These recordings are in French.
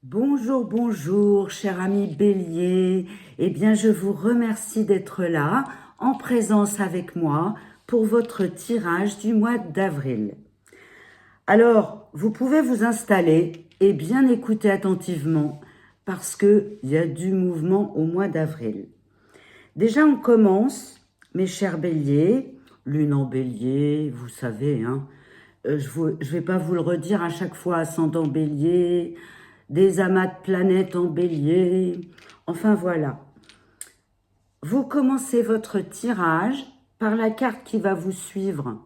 Bonjour, bonjour, cher ami Bélier. Eh bien, je vous remercie d'être là, en présence avec moi, pour votre tirage du mois d'avril. Alors, vous pouvez vous installer et bien écouter attentivement, parce qu'il y a du mouvement au mois d'avril. Déjà, on commence, mes chers Béliers, lune en Bélier, vous savez, hein. Je vais pas vous le redire à chaque fois, ascendant Bélier, des amas de planètes en Bélier. Enfin voilà. Vous commencez votre tirage par la carte qui va vous suivre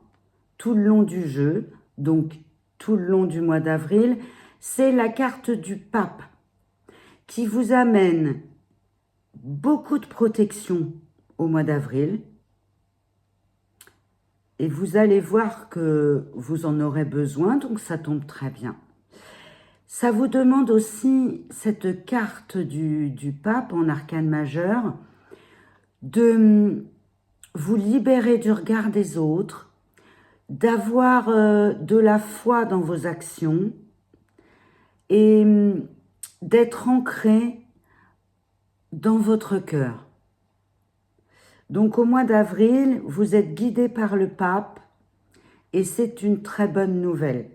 tout le long du jeu, donc tout le long du mois d'avril. C'est la carte du pape qui vous amène beaucoup de protection au mois d'avril. Et vous allez voir que vous en aurez besoin, donc ça tombe très bien. Ça vous demande aussi, cette carte du pape en arcane majeur, de vous libérer du regard des autres, d'avoir de la foi dans vos actions et d'être ancré dans votre cœur. Donc au mois d'avril, vous êtes guidé par le pape et c'est une très bonne nouvelle.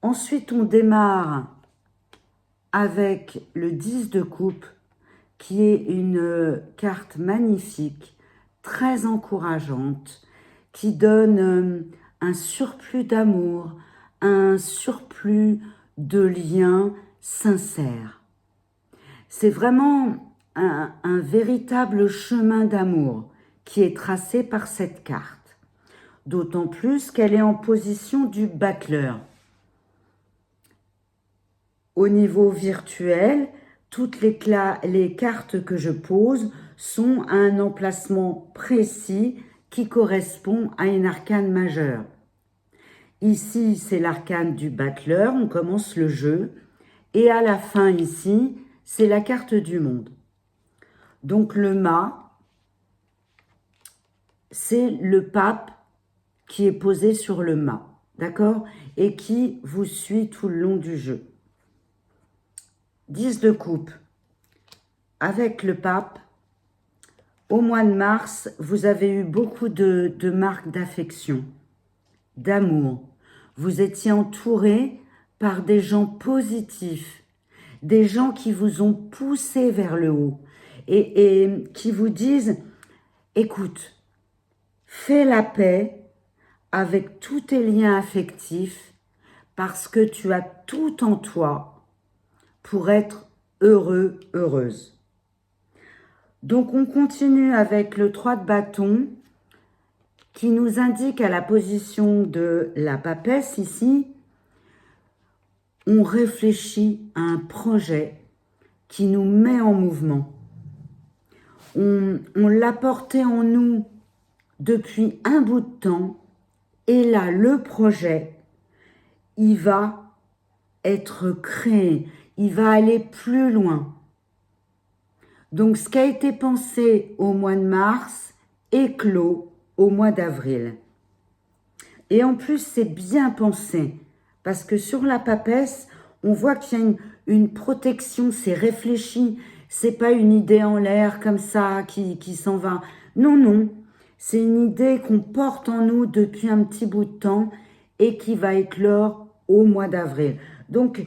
Ensuite, on démarre avec le 10 de coupe, qui est une carte magnifique, très encourageante, qui donne un surplus d'amour, un surplus de liens sincères. C'est vraiment un véritable chemin d'amour qui est tracé par cette carte, d'autant plus qu'elle est en position du battleur. Au niveau virtuel, toutes les cartes que je pose sont à un emplacement précis qui correspond à une arcane majeure. Ici, c'est l'arcane du battleur, on commence le jeu. Et à la fin, ici, c'est la carte du monde. Donc le mât, c'est le pape qui est posé sur le mât, d'accord? Et qui vous suit tout le long du jeu. 10 de coupe. Avec le pape, au mois de mars, vous avez eu beaucoup de marques d'affection, d'amour. Vous étiez entouré par des gens positifs, des gens qui vous ont poussé vers le haut et qui vous disent, écoute, fais la paix avec tous tes liens affectifs parce que tu as tout en toi pour être heureux, heureuse. Donc on continue avec le 3 de bâton qui nous indique à la position de la papesse ici, on réfléchit à un projet qui nous met en mouvement. On l'a porté en nous depuis un bout de temps et là le projet, il va être créé, il va aller plus loin. Donc, ce qui a été pensé au mois de mars est clos au mois d'avril. Et en plus, c'est bien pensé, parce que sur la papesse, on voit qu'il y a une protection, c'est réfléchi, c'est pas une idée en l'air comme ça qui s'en va. Non, non, c'est une idée qu'on porte en nous depuis un petit bout de temps et qui va éclore au mois d'avril. Donc,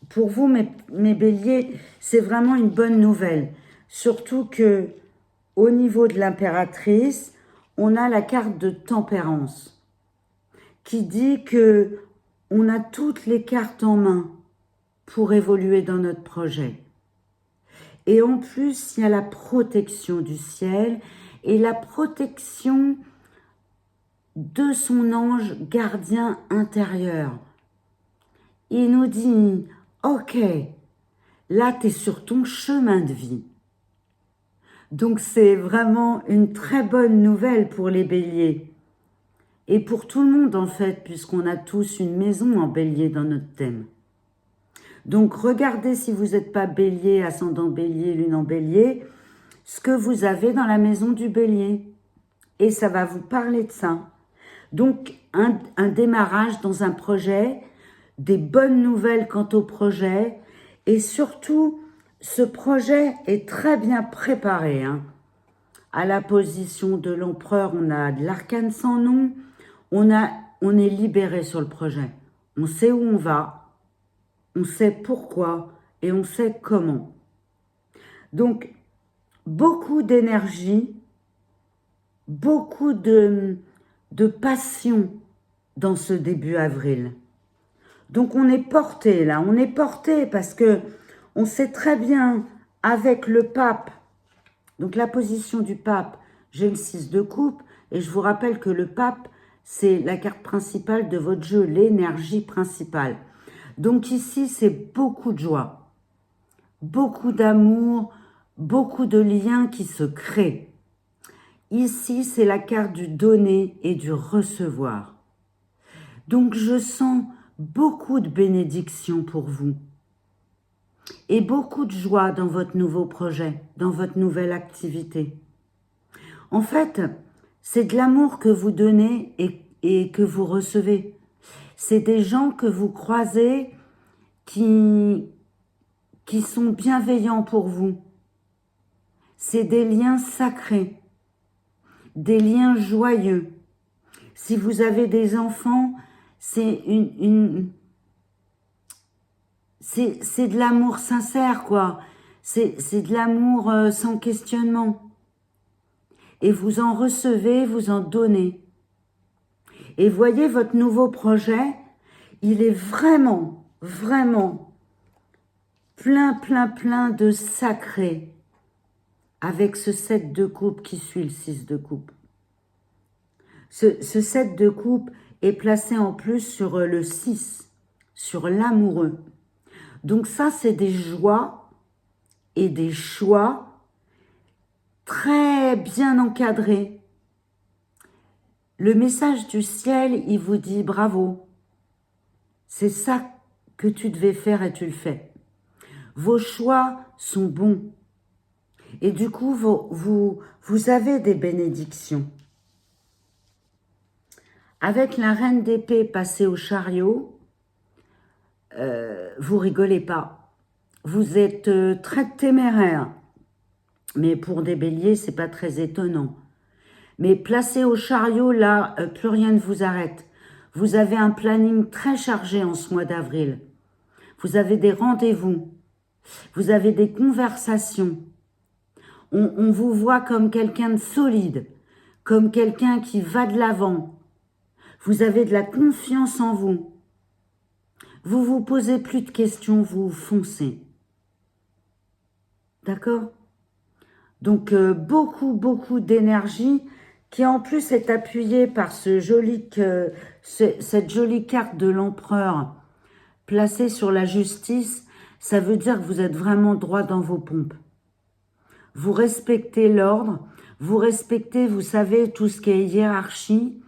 pour vous, mes béliers, c'est vraiment une bonne nouvelle. Surtout que au niveau de l'impératrice, on a la carte de tempérance qui dit que on a toutes les cartes en main pour évoluer dans notre projet. Et en plus, il y a la protection du ciel et la protection de son ange gardien intérieur. Il nous dit, ok, là, tu es sur ton chemin de vie. Donc, c'est vraiment une très bonne nouvelle pour les béliers. Et pour tout le monde, en fait, puisqu'on a tous une maison en bélier dans notre thème. Donc, regardez si vous n'êtes pas bélier, ascendant bélier, lune en bélier, ce que vous avez dans la maison du bélier. Et ça va vous parler de ça. Donc, un démarrage dans un projet des bonnes nouvelles quant au projet. Et surtout, ce projet est très bien préparé. Hein. À la position de l'empereur, on a de l'arcane sans nom. On est libéré sur le projet. On sait où on va, on sait pourquoi et on sait comment. Donc, beaucoup d'énergie, beaucoup de passion dans ce début avril. Donc, on est porté là, on est porté parce que on sait très bien avec le pape, donc la position du pape, j'ai le 6 de coupe et je vous rappelle que le pape, c'est la carte principale de votre jeu, l'énergie principale. Donc ici, c'est beaucoup de joie, beaucoup d'amour, beaucoup de liens qui se créent. Ici, c'est la carte du donner et du recevoir. Donc je sens beaucoup de bénédictions pour vous et beaucoup de joie dans votre nouveau projet, dans votre nouvelle activité. En fait, c'est de l'amour que vous donnez et que vous recevez. C'est des gens que vous croisez qui sont bienveillants pour vous. C'est des liens sacrés, des liens joyeux. Si vous avez des enfants, c'est c'est de l'amour sincère, quoi. C'est de l'amour sans questionnement. Et vous en recevez, vous en donnez. Et voyez, votre nouveau projet, il est vraiment, vraiment plein de sacré avec ce 7 de coupe qui suit le 6 de coupe. Ce 7 de coupe est placé en plus sur le 6, sur l'amoureux. Donc ça, c'est des joies et des choix très bien encadrés. Le message du ciel, il vous dit bravo. C'est ça que tu devais faire et tu le fais. Vos choix sont bons. Et du coup, vous avez des bénédictions. Avec la reine d'épée passée au chariot, vous rigolez pas. Vous êtes très téméraire. Mais pour des béliers, c'est pas très étonnant. Mais placé au chariot, là, plus rien ne vous arrête. Vous avez un planning très chargé en ce mois d'avril. Vous avez des rendez-vous. Vous avez des conversations. On vous voit comme quelqu'un de solide, comme quelqu'un qui va de l'avant. Vous avez de la confiance en vous. Vous vous posez plus de questions, vous foncez. D'accord ? Donc, beaucoup d'énergie qui en plus est appuyée par cette jolie carte de l'empereur placée sur la justice. Ça veut dire que vous êtes vraiment droit dans vos pompes. Vous respectez l'ordre, vous respectez, vous savez, tout ce qui est hiérarchie,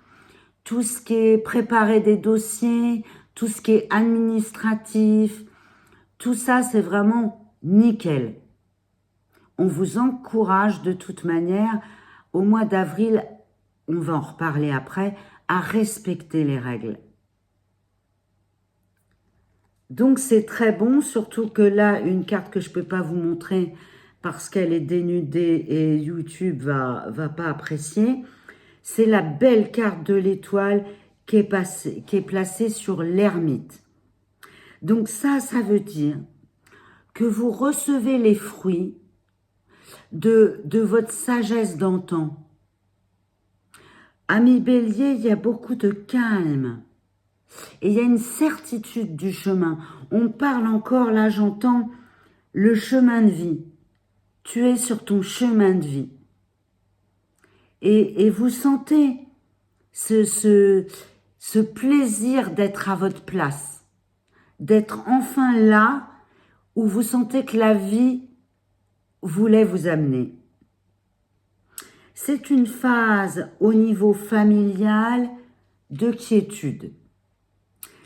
tout ce qui est préparer des dossiers, tout ce qui est administratif, tout ça, c'est vraiment nickel. On vous encourage de toute manière, au mois d'avril, on va en reparler après, à respecter les règles. Donc c'est très bon, surtout que là, une carte que je ne peux pas vous montrer parce qu'elle est dénudée et YouTube va pas apprécier, c'est la belle carte de l'étoile qui est placée sur l'ermite. Donc ça veut dire que vous recevez les fruits de votre sagesse d'antan. Ami Bélier, il y a beaucoup de calme. Et il y a une certitude du chemin. On parle encore, là j'entends, le chemin de vie. Tu es sur ton chemin de vie. Et vous sentez ce plaisir d'être à votre place. D'être enfin là où vous sentez que la vie voulait vous amener. C'est une phase au niveau familial de quiétude.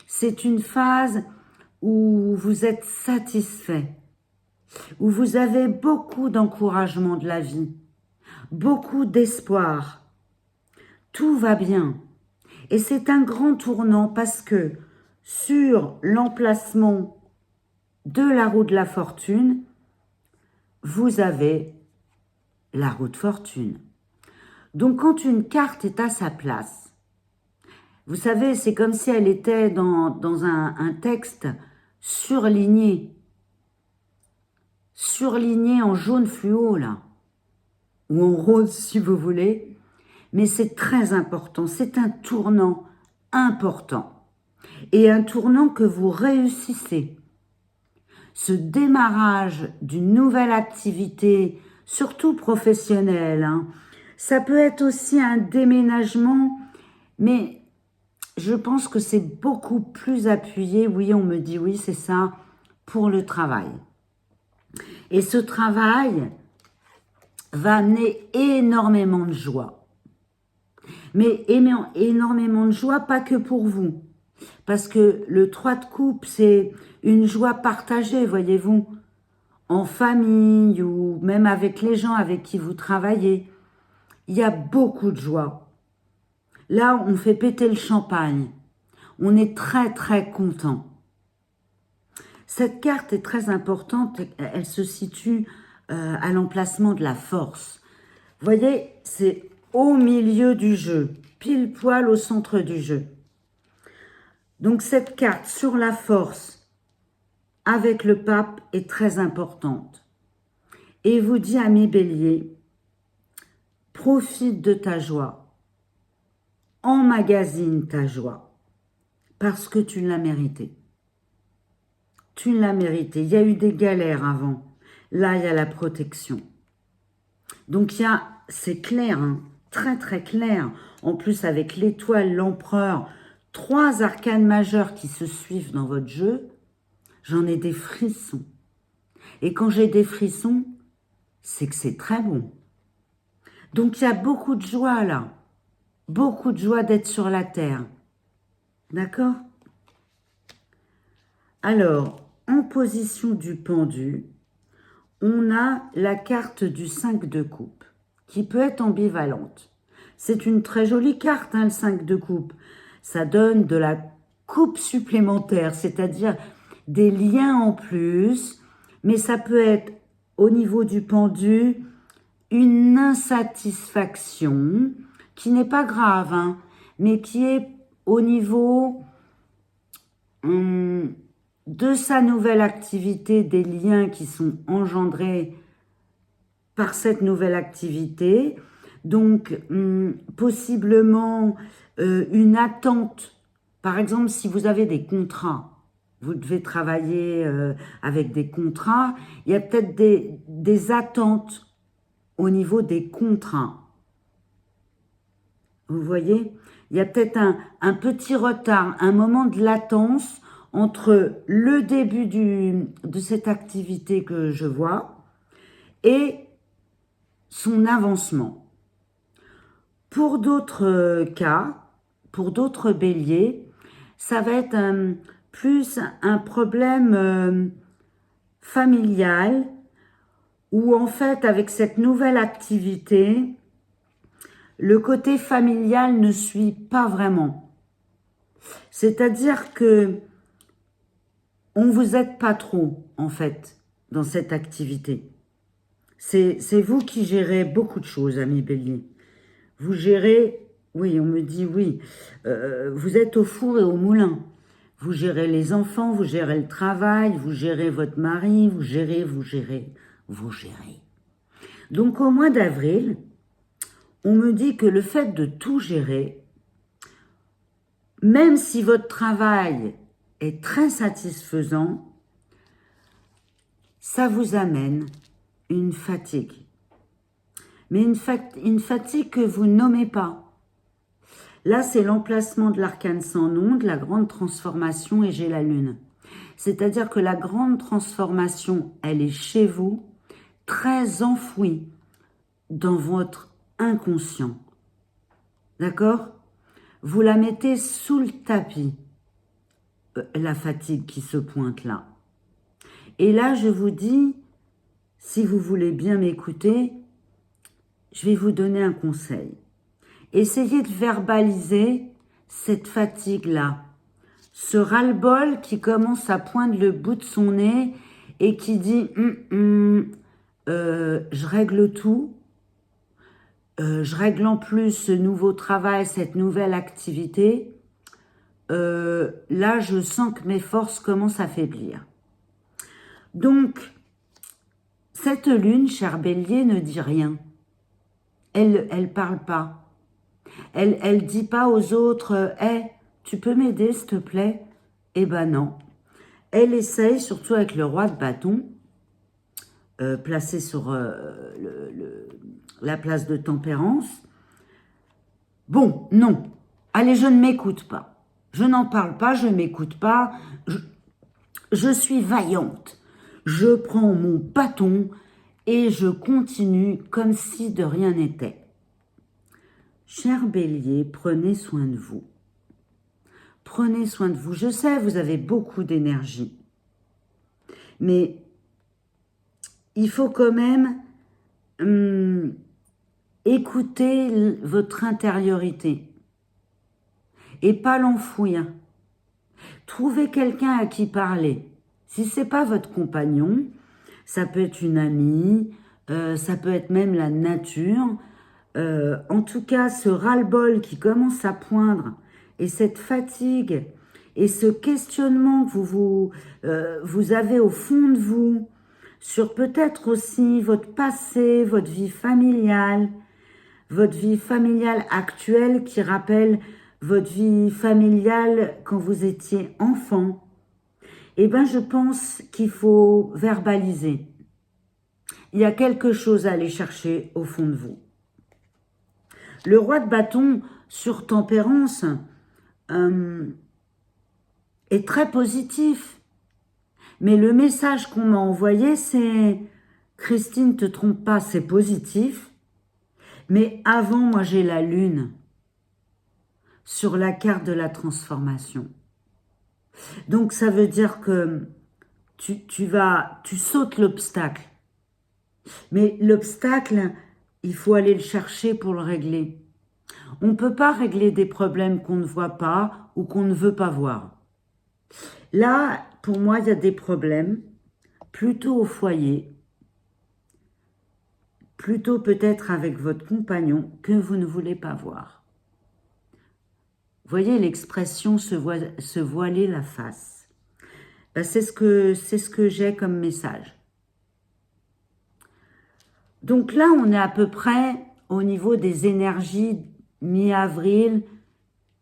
C'est une phase où vous êtes satisfait, où vous avez beaucoup d'encouragement de la vie, beaucoup d'espoir. Tout va bien. Et c'est un grand tournant parce que sur l'emplacement de la roue de la fortune, vous avez la roue de fortune. Donc, quand une carte est à sa place, vous savez, c'est comme si elle était dans un texte surligné en jaune fluo, là, ou en rose, si vous voulez. Mais c'est très important, c'est un tournant important. Et un tournant que vous réussissez. Ce démarrage d'une nouvelle activité, surtout professionnelle, hein, ça peut être aussi un déménagement, mais je pense que c'est beaucoup plus appuyé, oui, on me dit oui, c'est ça, pour le travail. Et ce travail va amener énormément de joie. Mais énormément de joie, pas que pour vous. Parce que le 3 de coupe, c'est une joie partagée, voyez-vous, en famille ou même avec les gens avec qui vous travaillez. Il y a beaucoup de joie. Là, on fait péter le champagne. On est très, très content. Cette carte est très importante. Elle se situe à l'emplacement de la force. Vous voyez, c'est au milieu du jeu, pile poil au centre du jeu. Donc cette carte sur la force avec le pape est très importante. Et vous dit à mes béliers, profite de ta joie, emmagasine ta joie, parce que tu l'as mérité. Tu l'as mérité. Il y a eu des galères avant. Là, il y a la protection. Donc, c'est clair, hein, très très clair. En plus, avec l'étoile, l'empereur, 3 arcanes majeurs qui se suivent dans votre jeu, j'en ai des frissons. Et quand j'ai des frissons, c'est que c'est très bon. Donc, il y a beaucoup de joie là. Beaucoup de joie d'être sur la terre. D'accord? Alors, en position du pendu, on a la carte du 5 de coupe, qui peut être ambivalente. C'est une très jolie carte, hein, le 5 de coupe. Ça donne de la coupe supplémentaire, c'est-à-dire des liens en plus, mais ça peut être, au niveau du pendu, une insatisfaction, qui n'est pas grave, hein, mais qui est au niveau de sa nouvelle activité, des liens qui sont engendrés par cette nouvelle activité. Donc, possiblement une attente. Par exemple, si vous avez des contrats, vous devez travailler avec des contrats, il y a peut-être des attentes au niveau des contrats. Vous voyez? Il y a peut-être un petit retard, un moment de latence entre le début de cette activité que je vois et son avancement. Pour d'autres cas, pour d'autres béliers, ça va être plus un problème familial où en fait avec cette nouvelle activité, le côté familial ne suit pas vraiment. C'est-à-dire que on vous aide pas trop, en fait, dans cette activité. C'est vous qui gérez beaucoup de choses, amis bélier. Vous gérez, oui, on me dit oui, vous êtes au four et au moulin. Vous gérez les enfants, vous gérez le travail, vous gérez votre mari, vous gérez. Donc au mois d'avril, on me dit que le fait de tout gérer, même si votre travail est très satisfaisant, ça vous amène une fatigue. Mais une fatigue que vous nommez pas. Là, c'est l'emplacement de l'arcane sans nom, de la grande transformation, et j'ai la lune. C'est-à-dire que la grande transformation, elle est chez vous, très enfouie dans votre inconscient. D'accord? Vous la mettez sous le tapis, la fatigue qui se pointe là. Et là, je vous dis, si vous voulez bien m'écouter, je vais vous donner un conseil. Essayez de verbaliser cette fatigue-là ce ras-le-bol qui commence à poindre le bout de son nez et qui dit je règle tout, je règle en plus ce nouveau travail, cette nouvelle activité. Là, je sens que mes forces commencent à faiblir. Donc, cette lune, cher Bélier, ne dit rien. Elle parle pas. Elle dit pas aux autres, hey, tu peux m'aider, s'il te plaît? Eh ben non. Elle essaye, surtout avec le roi de bâton, placé sur la place de tempérance. Bon, non. Allez, je ne m'écoute pas. Je n'en parle pas, je ne m'écoute pas. Je suis vaillante. Je prends mon bâton et je continue comme si de rien n'était. Cher Bélier, prenez soin de vous. Prenez soin de vous. Je sais, vous avez beaucoup d'énergie. Mais il faut quand même écouter votre intériorité et pas l'enfouir. Trouvez quelqu'un à qui parler. Si ce n'est pas votre compagnon, ça peut être une amie, ça peut être même la nature. En tout cas, ce ras-le-bol qui commence à poindre et cette fatigue et ce questionnement que vous avez au fond de vous sur peut-être aussi votre passé, votre vie familiale actuelle qui rappelle votre vie familiale quand vous étiez enfant, eh bien, je pense qu'il faut verbaliser. Il y a quelque chose à aller chercher au fond de vous. Le roi de bâton sur tempérance est très positif. Mais le message qu'on m'a envoyé, c'est « Christine, te trompe pas, c'est positif. Mais avant, moi, j'ai la lune sur la carte de la transformation. » Donc, ça veut dire que tu sautes l'obstacle. Mais l'obstacle, il faut aller le chercher pour le régler. On ne peut pas régler des problèmes qu'on ne voit pas ou qu'on ne veut pas voir. Là, pour moi, il y a des problèmes plutôt au foyer, plutôt peut-être avec votre compagnon que vous ne voulez pas voir. Voyez l'expression se voiler la face. Ben, c'est ce que j'ai comme message. Donc là, on est à peu près au niveau des énergies mi-avril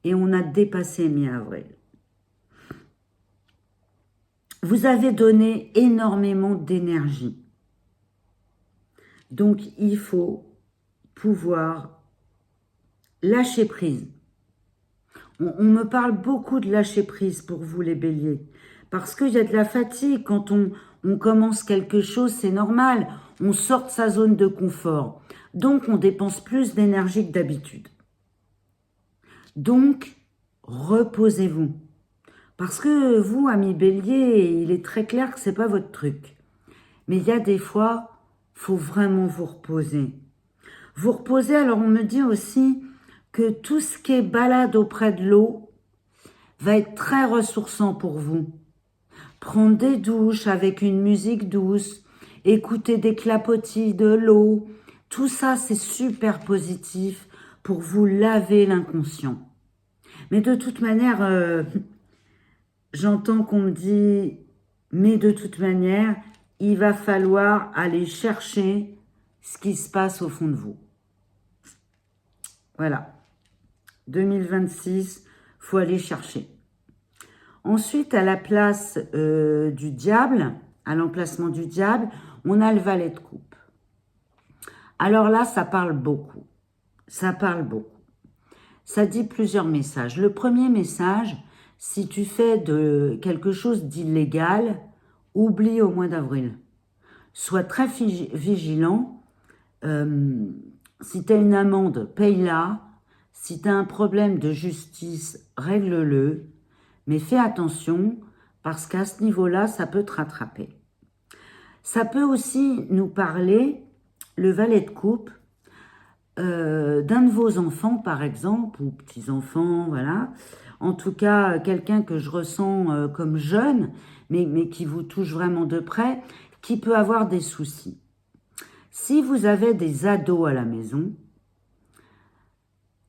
et on a dépassé mi-avril. Vous avez donné énormément d'énergie. Donc, il faut pouvoir lâcher prise. On me parle beaucoup de lâcher prise pour vous, les béliers. Parce qu'il y a de la fatigue. Quand on commence quelque chose, c'est normal. On sort de sa zone de confort. Donc, on dépense plus d'énergie que d'habitude. Donc, reposez-vous. Parce que vous, amis bélier, il est très clair que ce n'est pas votre truc. Mais il y a des fois, il faut vraiment vous reposer. Vous reposez, alors on me dit aussi que tout ce qui est balade auprès de l'eau va être très ressourçant pour vous. Prendre des douches avec une musique douce, écouter des clapotis de l'eau, tout ça c'est super positif pour vous laver l'inconscient. Mais de toute manière, j'entends qu'on me dit, mais de toute manière, il va falloir aller chercher ce qui se passe au fond de vous. Voilà. 2026, il faut aller chercher. Ensuite, à la place du diable, à l'emplacement du diable, on a le valet de coupe. Alors là, ça parle beaucoup. Ça parle beaucoup. Ça dit plusieurs messages. Le premier message, si tu fais de quelque chose d'illégal, oublie au mois d'avril. Sois très vigilant. Si tu as une amende, paye-la. Si tu as un problème de justice, règle-le. Mais fais attention parce qu'à ce niveau-là, ça peut te rattraper. Ça peut aussi nous parler, le valet de coupe, d'un de vos enfants, par exemple, ou petits-enfants, voilà, en tout cas quelqu'un que je ressens comme jeune, mais qui vous touche vraiment de près, qui peut avoir des soucis. Si vous avez des ados à la maison,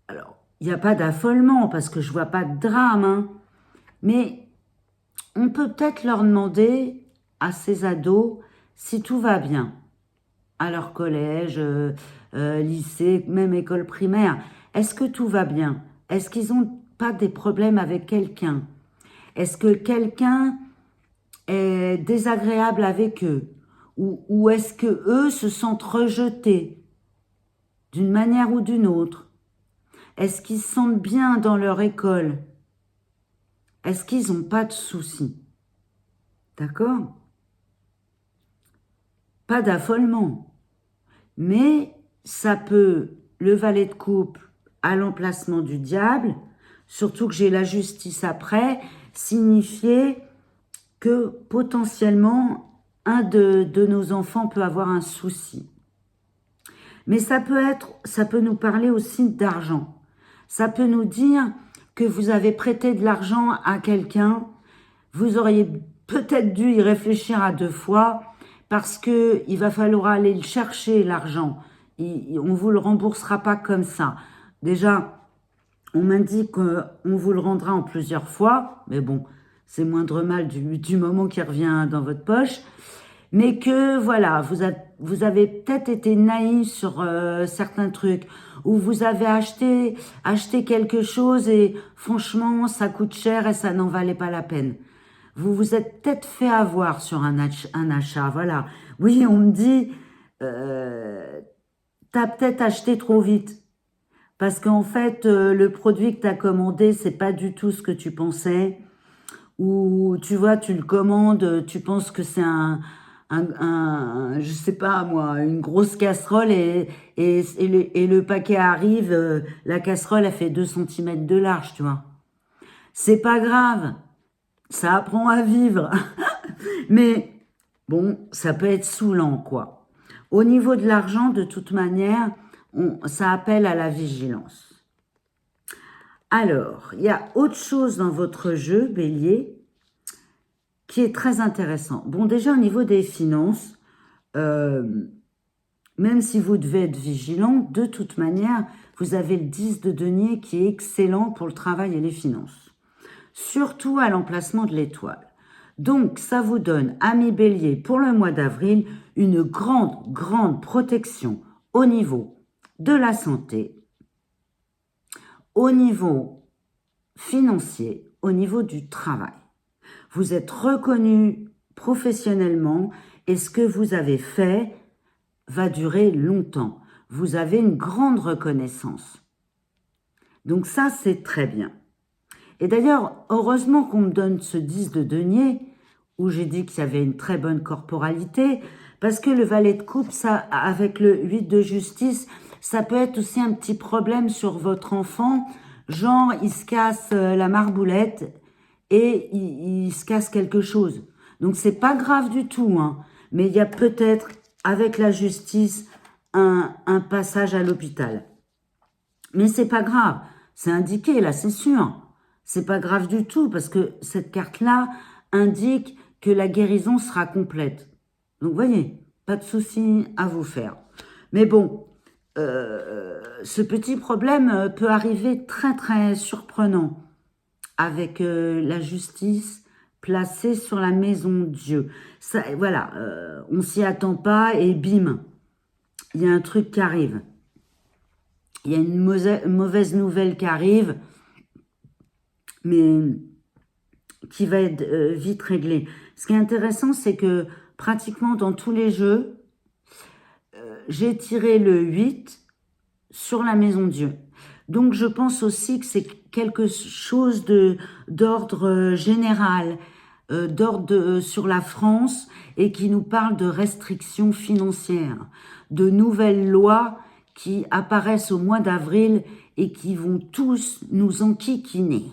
alors il n'y a pas d'affolement parce que je vois pas de drame, hein, mais on peut peut-être leur demander à ces ados si tout va bien, à leur collège, lycée, même école primaire. Est-ce que tout va bien? Est-ce qu'ils n'ont pas des problèmes avec quelqu'un? Est-ce que quelqu'un est désagréable avec eux? Ou est-ce que eux se sentent rejetés d'une manière ou d'une autre? Est-ce qu'ils se sentent bien dans leur école? Est-ce qu'ils n'ont pas de soucis? D'accord? Pas d'affolement. Mais ça peut, le valet de coupe à l'emplacement du diable, surtout que j'ai la justice après, signifier que potentiellement un de nos enfants peut avoir un souci. Mais ça peut nous parler aussi d'argent. Ça peut nous dire que vous avez prêté de l'argent à quelqu'un, vous auriez peut-être dû y réfléchir à 2 fois parce que il va falloir aller le chercher, l'argent. On vous le remboursera pas comme ça. Déjà, on m'indique qu'on vous le rendra en plusieurs fois, mais bon, c'est moindre mal du moment qui revient dans votre poche. Mais que, voilà, vous avez peut-être été naïf sur certains trucs, ou vous avez acheté quelque chose et franchement, ça coûte cher et ça n'en valait pas la peine. Vous vous êtes peut-être fait avoir sur un achat, voilà. Oui, on me dit, t'as peut-être acheté trop vite. Parce qu'en fait, le produit que tu as commandé, c'est pas du tout ce que tu pensais. Ou tu vois, tu le commandes, tu penses que c'est je sais pas moi, une grosse casserole et le paquet arrive, la casserole, elle fait 2 centimètres de large, tu vois. C'est pas grave, ça apprend à vivre. Mais bon, ça peut être saoulant, quoi. Au niveau de l'argent, de toute manière, ça appelle à la vigilance. Alors, il y a autre chose dans votre jeu, Bélier, qui est très intéressant. Bon, déjà au niveau des finances, même si vous devez être vigilant, de toute manière, vous avez le 10 de denier qui est excellent pour le travail et les finances. Surtout à l'emplacement de l'étoile. Donc, ça vous donne, amis Bélier, pour le mois d'avril, une grande, grande protection au niveau de la santé, au niveau financier, au niveau du travail. Vous êtes reconnu professionnellement et ce que vous avez fait va durer longtemps. Vous avez une grande reconnaissance. Donc ça, c'est très bien. Et d'ailleurs, heureusement qu'on me donne ce 10 de denier, où j'ai dit qu'il y avait une très bonne corporalité, parce que le valet de coupe, ça, avec le 8 de justice, ça peut être aussi un petit problème sur votre enfant, genre il se casse la marboulette et il se casse quelque chose. Donc c'est pas grave du tout, hein, mais il y a peut-être, avec la justice, un passage à l'hôpital. Mais c'est pas grave, c'est indiqué là, c'est sûr. C'est pas grave du tout parce que cette carte-là indique que la guérison sera complète. Donc, vous voyez, pas de souci à vous faire. Mais bon, ce petit problème peut arriver très, très surprenant avec la justice placée sur la maison Dieu. Ça, voilà, on s'y attend pas et bim, il y a un truc qui arrive. Il y a une mauvaise nouvelle qui arrive, mais qui va être vite réglée. Ce qui est intéressant, c'est que pratiquement dans tous les jeux, j'ai tiré le 8 sur la maison Dieu. Donc je pense aussi que c'est quelque chose d'ordre général, d'ordre sur la France et qui nous parle de restrictions financières, de nouvelles lois qui apparaissent au mois d'avril et qui vont tous nous enquiquiner.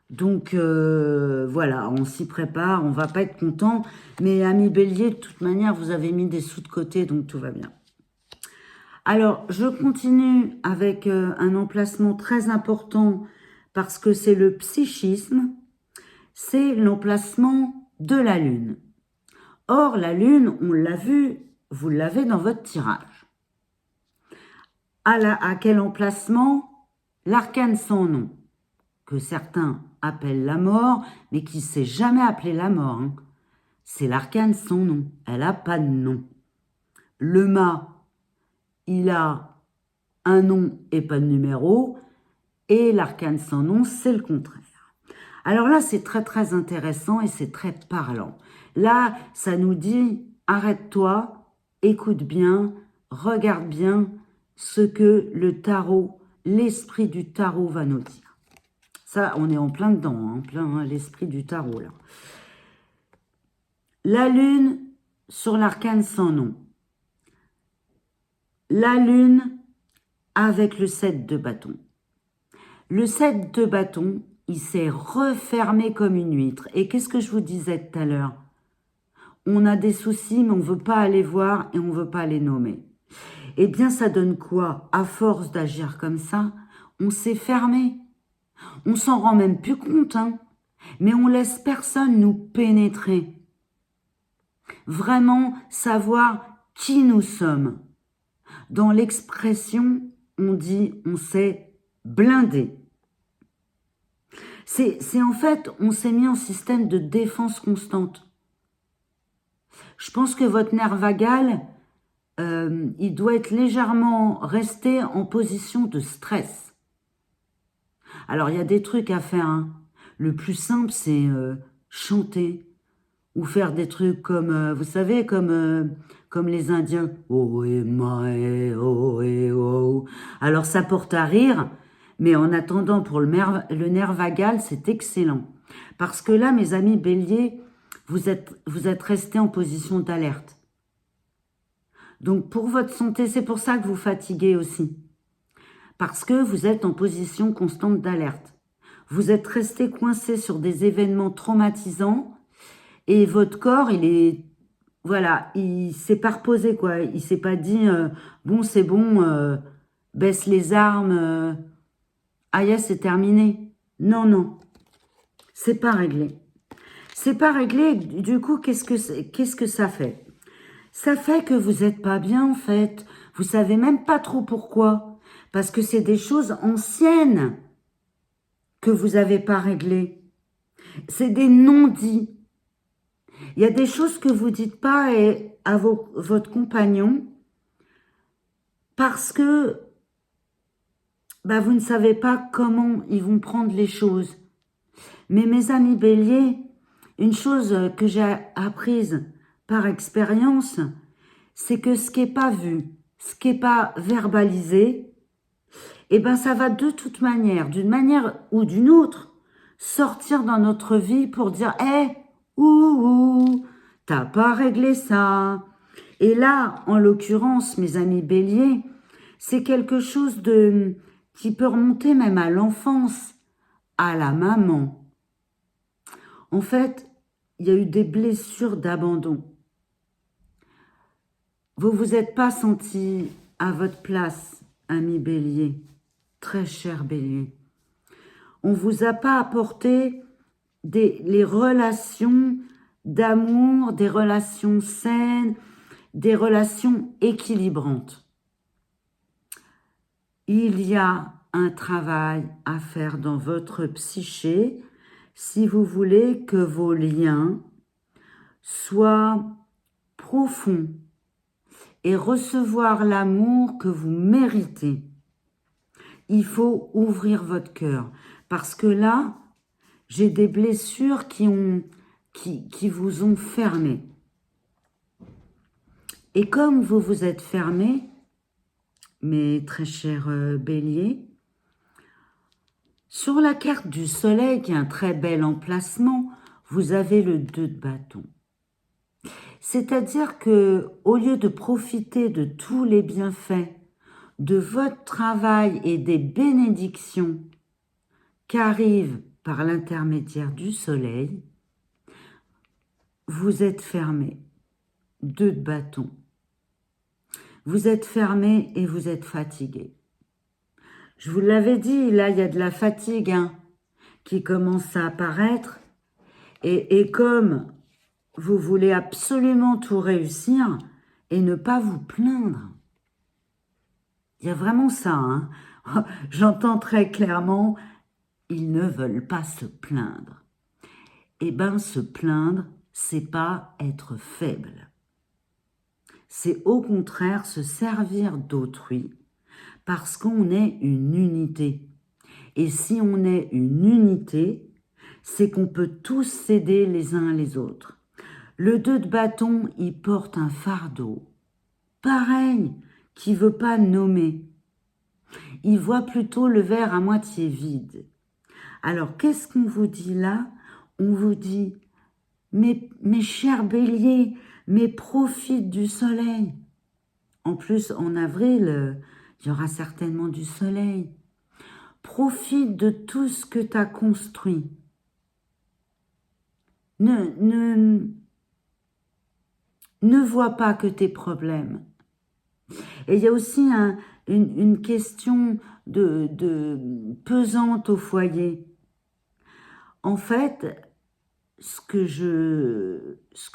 Donc voilà, on s'y prépare, on va pas être content, mais amis Bélier, de toute manière, vous avez mis des sous de côté, donc tout va bien. Alors, je continue avec un emplacement très important parce que c'est le psychisme, c'est l'emplacement de la Lune. Or, la Lune, on l'a vu, vous l'avez dans votre tirage. À quel emplacement? L'arcane sans nom, que certains appellent la mort, mais qui ne s'est jamais appelé la mort. Hein. C'est l'arcane sans nom, elle n'a pas de nom. Le mât, il a un nom et pas de numéro, et l'arcane sans nom, c'est le contraire. Alors là, c'est très très intéressant et c'est très parlant. Là, ça nous dit, arrête-toi, écoute bien, regarde bien ce que le tarot, l'esprit du tarot va nous dire. Ça, on est en plein dedans, hein, en plein l'esprit du tarot là. La lune sur l'arcane sans nom. La lune avec le 7 de bâton. Le 7 de bâton, il s'est refermé comme une huître. Et qu'est-ce que je vous disais tout à l'heure? On a des soucis, mais on ne veut pas aller voir et on ne veut pas les nommer. Eh bien, ça donne quoi? À force d'agir comme ça, on s'est fermé. On s'en rend même plus compte, hein, mais on laisse personne nous pénétrer. Vraiment savoir qui nous sommes. Dans l'expression, on dit on s'est blindé. C'est en fait, on s'est mis en système de défense constante. Je pense que votre nerf vagal, il doit être légèrement resté en position de stress. Alors, il y a des trucs à faire. Hein. Le plus simple, c'est chanter ou faire des trucs comme, vous savez, comme les Indiens. Oh, et ma, oh, et oh. Alors, ça porte à rire, mais en attendant, pour le nerf vagal, c'est excellent. Parce que là, mes amis béliers, vous êtes restés en position d'alerte. Donc, pour votre santé, c'est pour ça que vous fatiguez aussi. Parce que vous êtes en position constante d'alerte. Vous êtes resté coincé sur des événements traumatisants et votre corps, voilà, il s'est pas reposé, quoi. Il s'est pas dit, bon, c'est bon, baisse les armes, aïe, c'est terminé. Non, non, c'est pas réglé. C'est pas réglé, du coup, qu'est-ce que ça fait? Ça fait que vous n'êtes pas bien, en fait. Vous savez même pas trop pourquoi. Parce que c'est des choses anciennes que vous n'avez pas réglées. C'est des non-dits. Il y a des choses que vous dites pas à votre compagnon parce que vous ne savez pas comment ils vont prendre les choses. Mais mes amis béliers, une chose que j'ai apprise par expérience, c'est que ce qui n'est pas vu, ce qui n'est pas verbalisé, ça va de toute manière, d'une manière ou d'une autre, sortir dans notre vie pour dire « Hé, t'as pas réglé ça !» Et là, en l'occurrence, mes amis béliers, c'est quelque chose qui peut remonter même à l'enfance, à la maman. En fait, il y a eu des blessures d'abandon. Vous vous êtes pas senti à votre place, ami bélier, très cher bélier. On vous a pas apporté les relations d'amour, des relations saines, des relations équilibrantes. Il y a un travail à faire dans votre psyché si vous voulez que vos liens soient profonds et recevoir l'amour que vous méritez. Il faut ouvrir votre cœur parce que là, j'ai des blessures qui vous ont fermé. Et comme vous vous êtes fermé, mes très chers béliers, sur la carte du soleil, qui est un très bel emplacement, vous avez le 2 de bâton. C'est-à-dire que au lieu de profiter de tous les bienfaits de votre travail et des bénédictions qu'arrivent par l'intermédiaire du soleil, vous êtes fermé. 2 de bâton. Vous êtes fermé et vous êtes fatigué. Je vous l'avais dit, là, il y a de la fatigue. Hein. qui commencent à apparaître. Et comme vous voulez absolument tout réussir et ne pas vous plaindre, il y a vraiment ça, hein. J'entends très clairement, ils ne veulent pas se plaindre. Eh bien, se plaindre, c'est pas être faible. C'est au contraire se servir d'autrui parce qu'on est une unité. Et si on est une unité, c'est qu'on peut tous s'aider les uns les autres. Le 2 de bâton, il porte un fardeau. Pareil, qui veut pas nommer. Il voit plutôt le verre à moitié vide. Alors, qu'est-ce qu'on vous dit là? On vous dit, mes chers béliers, mais profite du soleil. En plus, en avril, il y aura certainement du soleil. Profite de tout ce que tu as construit. Ne vois pas que tes problèmes. Et il y a aussi une question de pesante au foyer. En fait, ce que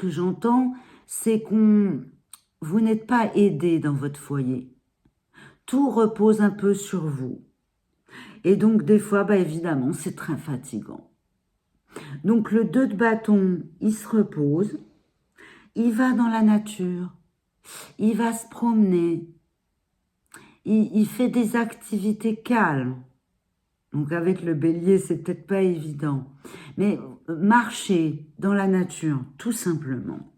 j'entends, c'est vous n'êtes pas aidé dans votre foyer. Tout repose un peu sur vous. Et donc, des fois, évidemment, c'est très fatigant. Donc, le 2 de bâton, il se repose, il va dans la nature, il va se promener, il fait des activités calmes. Donc, avec le bélier, c'est peut-être pas évident. Mais marcher dans la nature, tout simplement,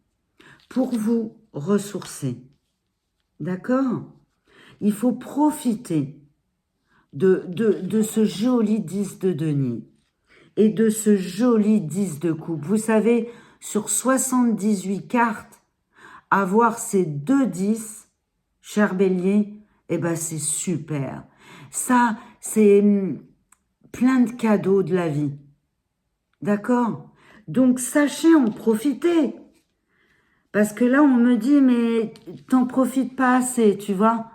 pour vous ressourcer. D'accord? Il faut profiter de ce joli 10 de denier et de ce joli 10 de coupe. Vous savez, sur 78 cartes, avoir ces 2 10, cher bélier, eh ben c'est super. Ça, c'est plein de cadeaux de la vie. D'accord? Donc, sachez en profiter. Parce que là, on me dit, mais t'en profites pas assez, tu vois?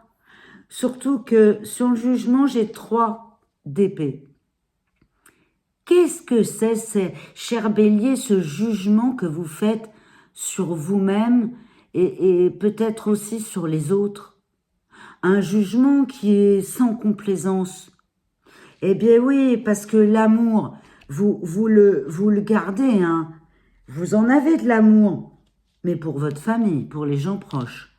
Surtout que sur le jugement, j'ai 3 d'épée. Qu'est-ce que c'est, cher bélier, ce jugement que vous faites sur vous-même et peut-être aussi sur les autres? Un jugement qui est sans complaisance. Eh bien oui, parce que l'amour, vous le gardez, hein. Vous en avez de l'amour, mais pour votre famille, pour les gens proches.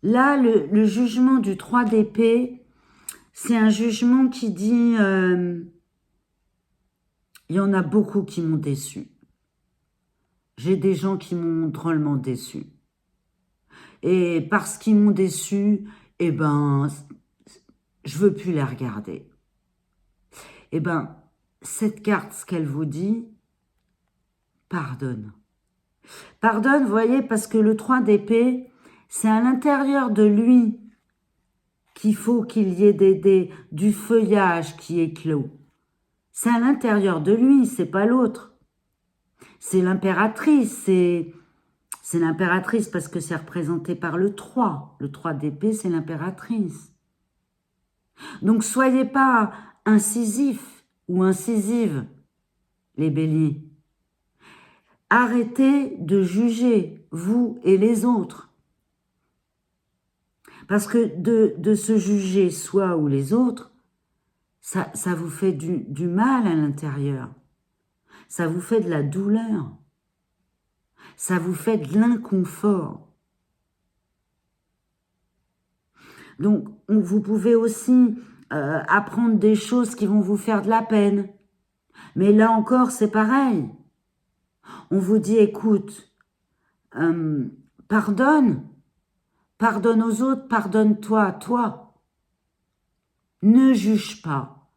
Là, le jugement du 3 d'épée, c'est un jugement qui dit, il y en a beaucoup qui m'ont déçu. J'ai des gens qui m'ont drôlement déçu. Et parce qu'ils m'ont déçu, eh ben, je veux plus les regarder. Eh ben, cette carte, ce qu'elle vous dit, pardonne. Pardonne, vous voyez, parce que le 3 d'épée, c'est à l'intérieur de lui qu'il faut qu'il y ait du feuillage qui éclot. C'est à l'intérieur de lui, c'est pas l'autre. C'est l'impératrice, c'est l'impératrice parce que c'est représenté par le 3. Le 3 d'épée, c'est l'impératrice. Donc, soyez pas incisifs ou incisives, les béliers. Arrêtez de juger, vous et les autres. Parce que de se juger soi ou les autres, ça vous fait du mal à l'intérieur. Ça vous fait de la douleur. Ça vous fait de l'inconfort. Donc, vous pouvez aussi apprendre des choses qui vont vous faire de la peine. Mais là encore, c'est pareil. On vous dit, écoute, pardonne aux autres, pardonne-toi à toi. Ne juge pas.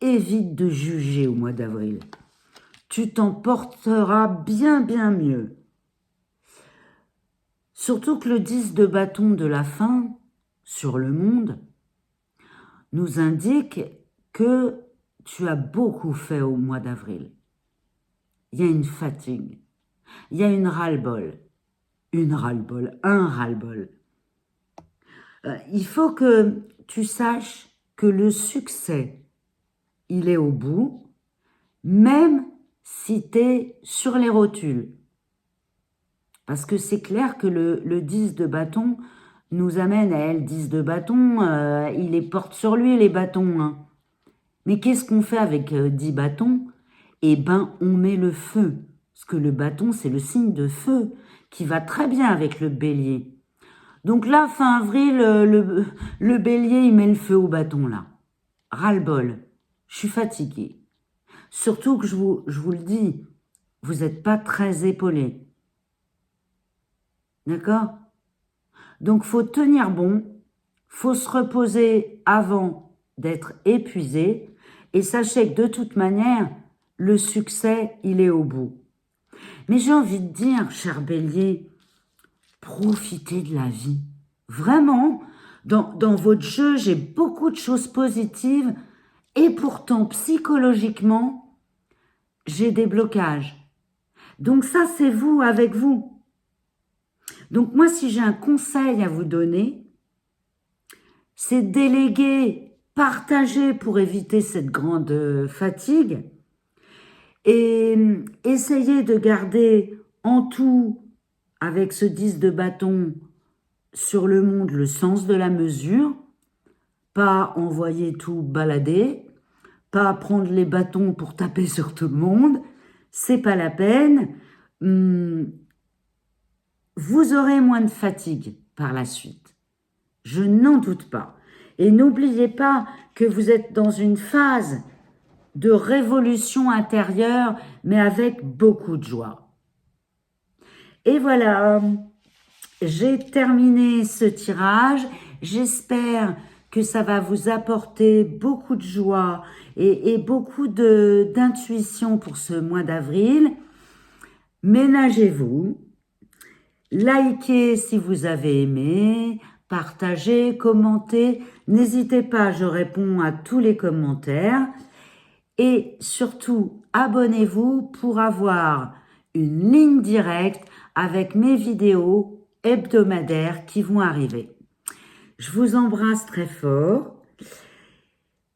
Évite de juger au mois d'avril. Tu t'en porteras bien, bien mieux. Surtout que le 10 de bâton de la fin, sur le monde, nous indique que tu as beaucoup fait au mois d'avril. Il y a une fatigue, il y a un ras-le-bol. Il faut que tu saches que le succès il est au bout, même si tu es sur les rotules. Parce que c'est clair que le 10 de bâton nous amène à elle. 10 de bâton, il les porte sur lui, les bâtons. Hein. Mais qu'est-ce qu'on fait avec 10 bâtons? Eh ben, on met le feu. Parce que le bâton, c'est le signe de feu, qui va très bien avec le bélier. Donc là, fin avril, le bélier, il met le feu au bâton, là. Ras-le-bol. Je suis fatiguée. Surtout que je vous le dis, vous n'êtes pas très épaulé. D'accord? Donc, faut tenir bon, faut se reposer avant d'être épuisé, et sachez que de toute manière, le succès, il est au bout. Mais j'ai envie de dire, cher bélier, profitez de la vie. Vraiment, dans votre jeu, j'ai beaucoup de choses positives, et pourtant, psychologiquement, j'ai des blocages. Donc ça, c'est vous, avec vous. Donc moi, si j'ai un conseil à vous donner, c'est déléguer, partager pour éviter cette grande fatigue et essayer de garder en tout, avec ce 10 de bâton, sur le monde, le sens de la mesure, pas envoyer tout balader, pas prendre les bâtons pour taper sur tout le monde, c'est pas la peine. Vous aurez moins de fatigue par la suite. Je n'en doute pas. Et n'oubliez pas que vous êtes dans une phase de révolution intérieure, mais avec beaucoup de joie. Et voilà, j'ai terminé ce tirage. J'espère que ça va vous apporter beaucoup de joie et beaucoup d'intuition pour ce mois d'avril. Ménagez-vous. Likez si vous avez aimé, partagez, commentez. N'hésitez pas, je réponds à tous les commentaires. Et surtout, abonnez-vous pour avoir une ligne directe avec mes vidéos hebdomadaires qui vont arriver. Je vous embrasse très fort.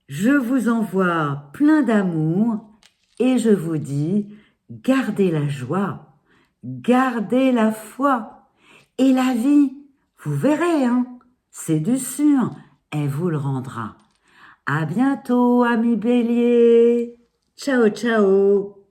Je vous envoie plein d'amour et je vous dis, gardez la joie. Gardez la foi. Et la vie, vous verrez, hein, c'est du sûr, elle vous le rendra. À bientôt, amis béliers. Ciao, ciao.